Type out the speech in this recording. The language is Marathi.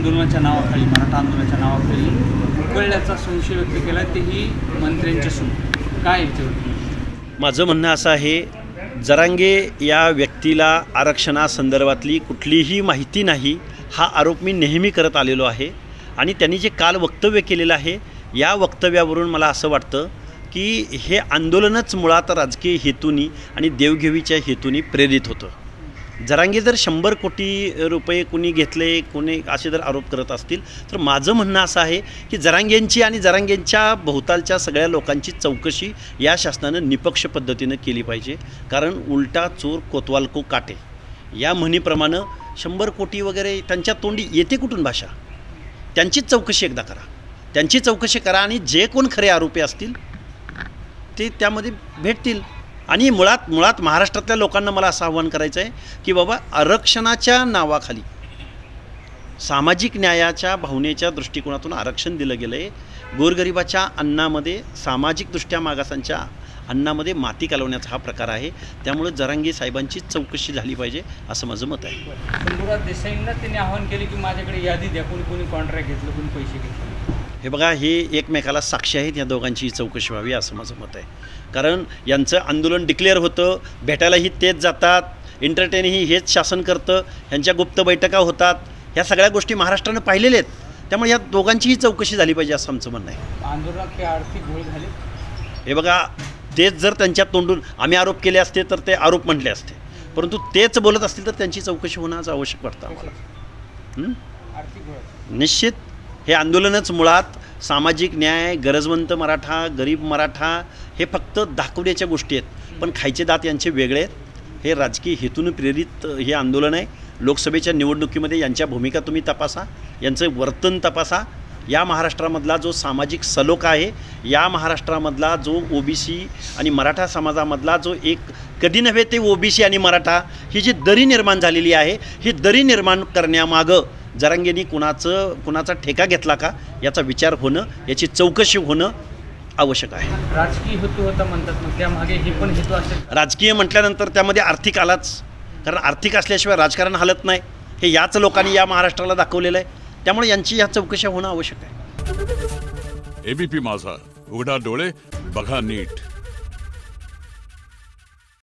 आंदोलनाच्या नावाखाली, मराठा आंदोलनाच्या नावाखाली उकळल्याचा संशय व्यक्त केला, तेही मंत्र्यांच्यासून. काय याच्यावर माझं म्हणणं असं आहे, जरांगे या व्यक्तीला आरक्षणासंदर्भातली कुठलीही माहिती नाही हा आरोप मी नेहमी करत आलेलो आहे. आणि त्यांनी जे काल वक्तव्य केलेलं आहे, या वक्तव्यावरून मला असं वाटतं की हे आंदोलनच मुळात राजकीय हेतूनी आणि देवघेवीच्या हेतूनी प्रेरित होतं. जरांगे जर 100 कोटी रुपये कुणी घेतले, कोणी असे जर आरोप करत असतील, तर माझं म्हणणं असं आहे की जरांगेंची आणि जरांगेंच्या भोवतालच्या सगळ्या लोकांची चौकशी या शासनानं निपक्ष पद्धतीनं केली पाहिजे. कारण उलटा चोर कोतवाल को काटे या म्हणीप्रमाणे 100 कोटी वगैरे त्यांच्या तोंडी येते कुठून भाषा. त्यांचीच चौकशी एकदा करा, त्यांची चौकशी करा आणि जे कोण खरे आरोपी असतील ते त्यामध्ये भेटतील. आणि मुळात महाराष्ट्रातल्या लोकांना मला असं आव्हान करायचं आहे की बाबा, आरक्षणाच्या नावाखाली सामाजिक न्यायाच्या भावनेच्या दृष्टिकोनातून आरक्षण दिलं गेलं आहे. गोरगरिबाच्या अन्नामध्ये, सामाजिकदृष्ट्या मागासांच्या अन्नामध्ये माती कालवण्याचा हा प्रकार आहे. त्यामुळे जरांगे साहेबांची चौकशी झाली पाहिजे असं माझं मत आहे. शंभूराज देसाईंना त्यांनी आवाहन केले की माझ्याकडे यादी द्या, कोणी कॉन्ट्रॅक्ट घेतलं, कोणी पैसे घेतले. हे बघा, हे एकमेकाला साक्षी आहेत. या दोघांची चौकशी व्हावी असं माझं मत आहे. कारण यांचं आंदोलन डिक्लेअर होतं, भेटायलाही तेच जातात, एंटरटेनही हेच शासन करतं, ह्यांच्या गुप्त बैठका होतात. ह्या सगळ्या गोष्टी महाराष्ट्रानं पाहिलेल्या आहेत. त्यामुळे या दोघांचीही चौकशी झाली पाहिजे असं आमचं म्हणणं आहे. आंदोलनात काही आर्थिक घोळ झाले? हे बघा, तेच जर त्यांच्या तोंडून आम्ही आरोप केले असते तर ते आरोप म्हटले असते, परंतु तेच बोलत असतील तर त्यांची चौकशी होणं आवश्यक वाटतं आम्हाला. आर्थिक घोळ निश्चित हे आंदोलनच मुळात सामाजिक न्याय, गरजवंत मराठा, गरीब मराठा हे फक्त दाखवण्याच्या गोष्टी आहेत. पण खायचे दात यांचे वेगळे आहेत. हे राजकीय हेतून प्रेरित हे आंदोलन आहे. लोकसभेच्या निवडणुकीमध्ये यांच्या भूमिका तुम्ही तपासा, यांचं वर्तन तपासा. या महाराष्ट्रामधला जो सामाजिक सलोखा आहे, या महाराष्ट्रामधला जो ओबीसी आणि मराठा समाजामधला जो एक कधी नव्हे ते ओबीसी आणि मराठा ही जी दरी निर्माण झालेली आहे, ही दरी निर्माण करण्यामागं जरांगेंनी कुणाचा ठेका घेतला का याचा विचार होणं, याची चौकशी होणं आवश्यक आहे. राजकीय हेतू होता म्हणतात, मग त्यामागे हे पण हेतू असेल? राजकीय म्हटल्यानंतर त्यामध्ये आर्थिक आलाच, कारण आर्थिक असल्याशिवाय राजकारण हलत नाही. हे याच लोकांनी या महाराष्ट्राला दाखवलेलं आहे. त्यामुळे यांची या चौकशा होणं आवश्यक आहे. एबीपी माझा, उघडा डोळे बघा नीट.